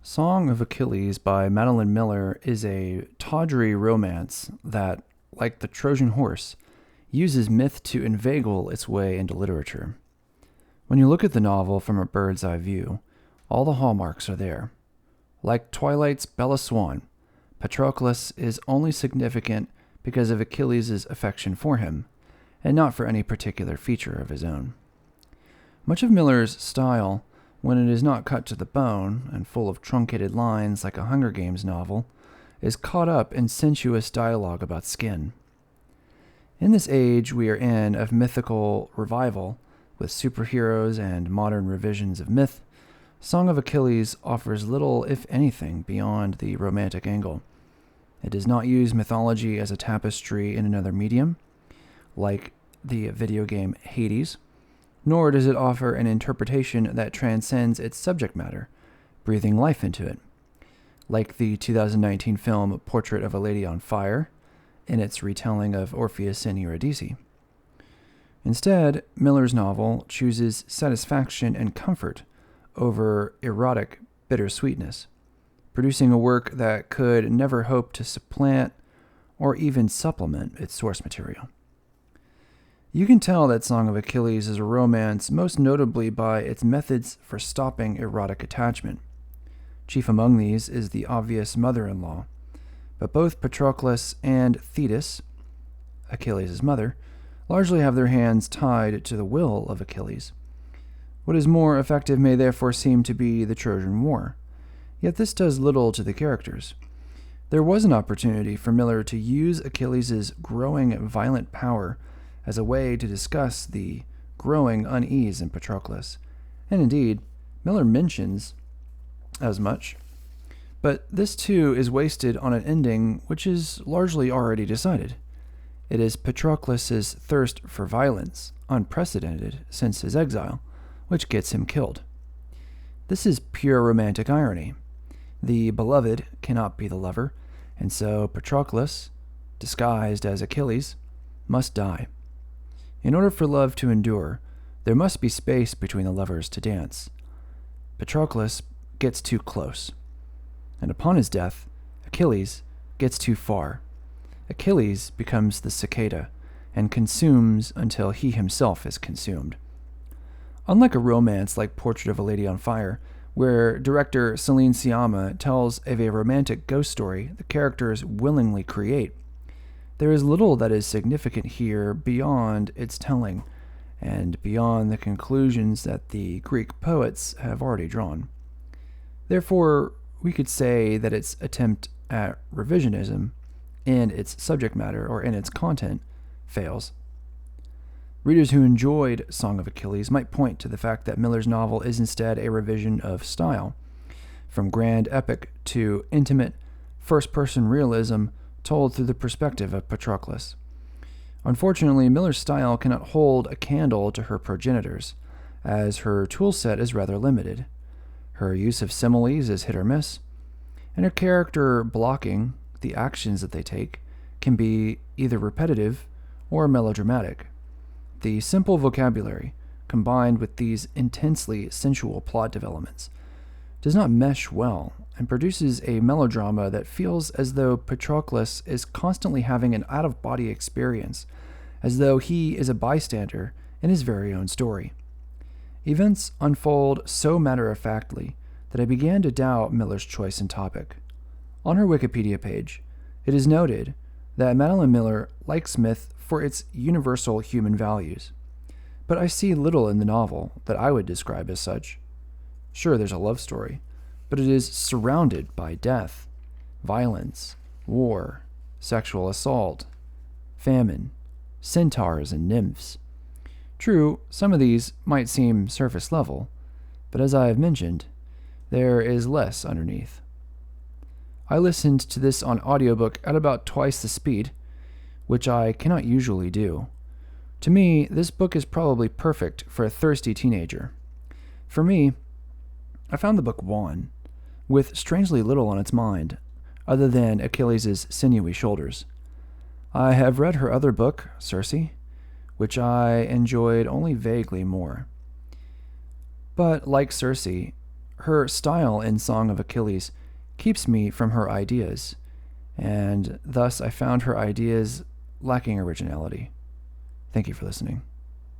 Song of Achilles by Madeline Miller is a tawdry romance that, like the Trojan horse, uses myth to inveigle its way into literature. When you look at the novel from a bird's eye view, all the hallmarks are there. Like Twilight's Bella Swan, Patroclus is only significant because of Achilles' affection for him, and not for any particular feature of his own. Much of Miller's style, when it is not cut to the bone and full of truncated lines like a Hunger Games novel, is caught up in sensuous dialogue about skin. In this age we are in of mythical revival, with superheroes and modern revisions of myth, Song of Achilles offers little, if anything, beyond the romantic angle. It does not use mythology as a tapestry in another medium, like the video game Hades, nor does it offer an interpretation that transcends its subject matter, breathing life into it, like the 2019 film Portrait of a Lady on Fire, in its retelling of Orpheus and Eurydice. Instead, Miller's novel chooses satisfaction and comfort over erotic bittersweetness, producing a work that could never hope to supplant or even supplement its source material. You can tell that Song of Achilles is a romance most notably by its methods for stopping erotic attachment. Chief among these is the obvious mother-in-law, but both Patroclus and Thetis, Achilles' mother, largely have their hands tied to the will of Achilles. What is more effective may therefore seem to be the Trojan War, yet this does little to the characters. There was an opportunity for Miller to use Achilles' growing violent power as a way to discuss the growing unease in Patroclus, and indeed, Miller mentions as much. But this too is wasted on an ending which is largely already decided. It is Patroclus' thirst for violence, unprecedented since his exile, which gets him killed. This is pure romantic irony. The beloved cannot be the lover, and so Patroclus, disguised as Achilles, must die. In order for love to endure, there must be space between the lovers to dance. Patroclus gets too close, and upon his death, Achilles gets too far. Achilles becomes the cicada, and consumes until he himself is consumed. Unlike a romance like Portrait of a Lady on Fire, where director Celine Sciamma tells of a romantic ghost story the characters willingly create, there is little that is significant here beyond its telling, and beyond the conclusions that the Greek poets have already drawn. Therefore, we could say that its attempt at revisionism in its subject matter or in its content fails. Readers who enjoyed Song of Achilles might point to the fact that Miller's novel is instead a revision of style, from grand epic to intimate, first-person realism told through the perspective of Patroclus. Unfortunately, Miller's style cannot hold a candle to her progenitors, as her toolset is rather limited. Her use of similes is hit or miss, and her character blocking, the actions that they take, can be either repetitive or melodramatic. The simple vocabulary, combined with these intensely sensual plot developments, does not mesh well and produces a melodrama that feels as though Patroclus is constantly having an out-of-body experience, as though he is a bystander in his very own story. Events unfold so matter-of-factly that I began to doubt Miller's choice in topic. On her Wikipedia page, it is noted that Madeline Miller likes myth for its universal human values, but I see little in the novel that I would describe as such. Sure, there's a love story, but it is surrounded by death, violence, war, sexual assault, famine, centaurs, and nymphs. True, some of these might seem surface level, but as I have mentioned, there is less underneath. I listened to this on audiobook at about twice the speed, which I cannot usually do. To me, this book is probably perfect for a thirsty teenager. For me, I found the book wan, with strangely little on its mind, other than Achilles' sinewy shoulders. I have read her other book, Circe, which I enjoyed only vaguely more. But like Circe, Her style in Song of Achilles keeps me from her ideas, and thus I found her ideas lacking originality. Thank you for listening.